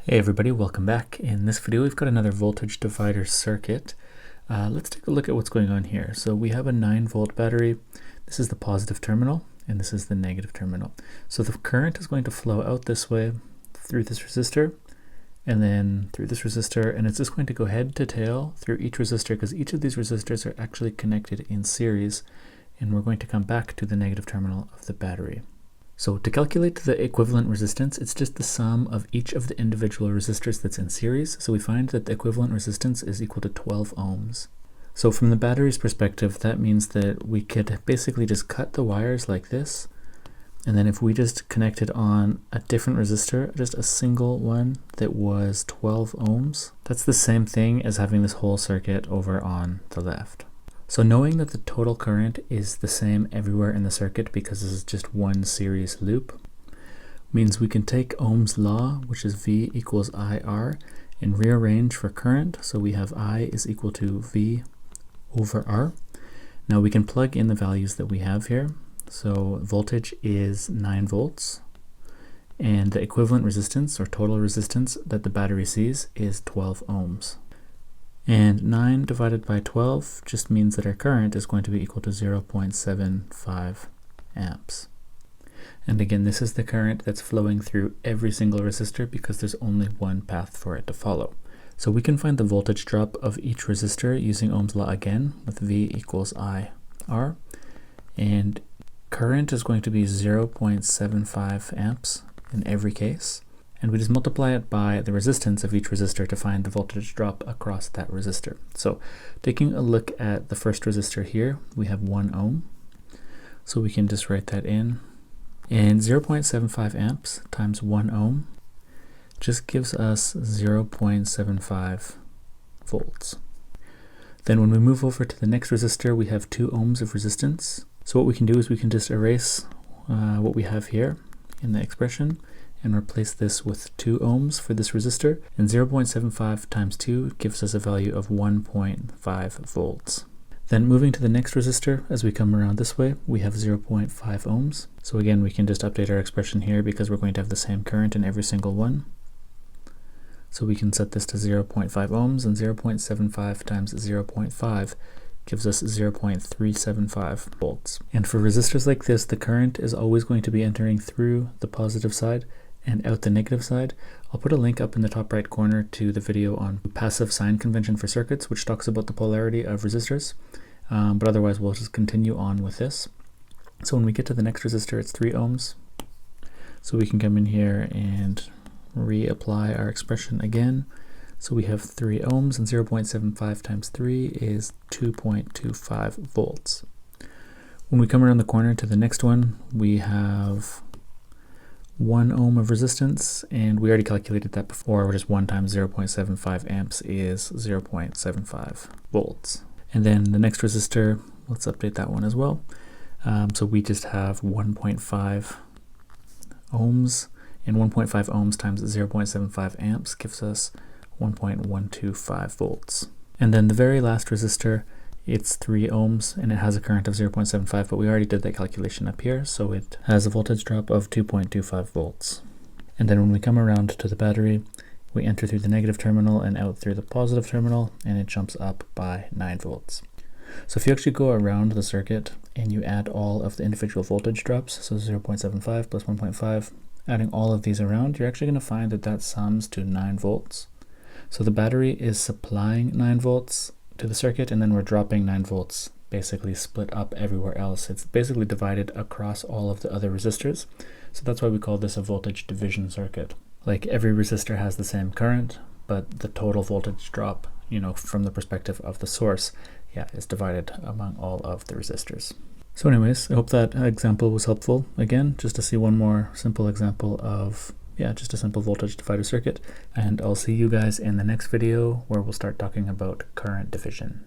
Hey everybody, welcome back. In this video we've got another voltage divider circuit. Let's take a look at what's going on here. So we have a 9-volt battery. This is the positive terminal and this is the negative terminal. So the current is going to flow out this way through this resistor and then through this resistor, and it's just going to go head to tail through each resistor because each of these resistors are actually connected in series, and we're going to come back to the negative terminal of the battery. So to calculate the equivalent resistance, it's just the sum of each of the individual resistors that's in series. So we find that the equivalent resistance is equal to 12 ohms. So from the battery's perspective, that means that we could basically just cut the wires like this. And then if we just connected on a different resistor, just a single one that was 12 ohms, that's the same thing as having this whole circuit over on the left. So knowing that the total current is the same everywhere in the circuit because this is just one series loop means we can take Ohm's law, which is V equals IR, and rearrange for current. So we have I is equal to V over R. Now we can plug in the values that we have here. So voltage is 9 volts and the equivalent resistance or total resistance that the battery sees is 12 ohms. And 9 divided by 12 just means that our current is going to be equal to 0.75 amps. And again, this is the current that's flowing through every single resistor because there's only one path for it to follow. So we can find the voltage drop of each resistor using Ohm's law again with V equals IR. And current is going to be 0.75 amps in every case. And we just multiply it by the resistance of each resistor to find the voltage drop across that resistor. So taking a look at the first resistor here, we have 1 ohm. So we can just write that in. And 0.75 amps times 1 ohm just gives us 0.75 volts. Then when we move over to the next resistor, we have 2 ohms of resistance. So what we can do is we can just erase what we have here in the expression and replace this with 2 ohms for this resistor, and 0.75 times 2 gives us a value of 1.5 volts. Then moving to the next resistor, as we come around this way, we have 0.5 ohms. So again, we can just update our expression here because we're going to have the same current in every single one. So we can set this to 0.5 ohms, and 0.75 times 0.5 gives us 0.375 volts. And for resistors like this, the current is always going to be entering through the positive side and out the negative side. I'll put a link up in the top right corner to the video on passive sign convention for circuits, which talks about the polarity of resistors. But otherwise, we'll just continue on with this. So when we get to the next resistor, it's 3 ohms. So we can come in here and reapply our expression again. So we have 3 ohms, and 0.75 times 3 is 2.25 volts. When we come around the corner to the next one, we have 1 ohm of resistance, and we already calculated that before, which is 1 times 0.75 amps is 0.75 volts. And then the next resistor, let's update that one as well. So we just have 1.5 ohms, and 1.5 ohms times 0.75 amps gives us 1.125 volts. And then the very last resistor, it's 3 ohms and it has a current of 0.75, but we already did that calculation up here, so it has a voltage drop of 2.25 volts. And then when we come around to the battery, we enter through the negative terminal and out through the positive terminal, and it jumps up by 9 volts. So if you actually go around the circuit and you add all of the individual voltage drops, so 0.75 plus 1.5, adding all of these around, you're actually going to find that that sums to 9 volts. So the battery is supplying 9 volts to the circuit, and then we're dropping 9 volts basically split up everywhere else. It's basically divided across all of the other resistors. So that's why we call this a voltage division circuit. Like every resistor has the same current, but the total voltage drop, from the perspective of the source, is divided among all of the resistors. So anyways, I hope that example was helpful. Again, just to see one more simple example of just a simple voltage divider circuit, and I'll see you guys in the next video where we'll start talking about current division.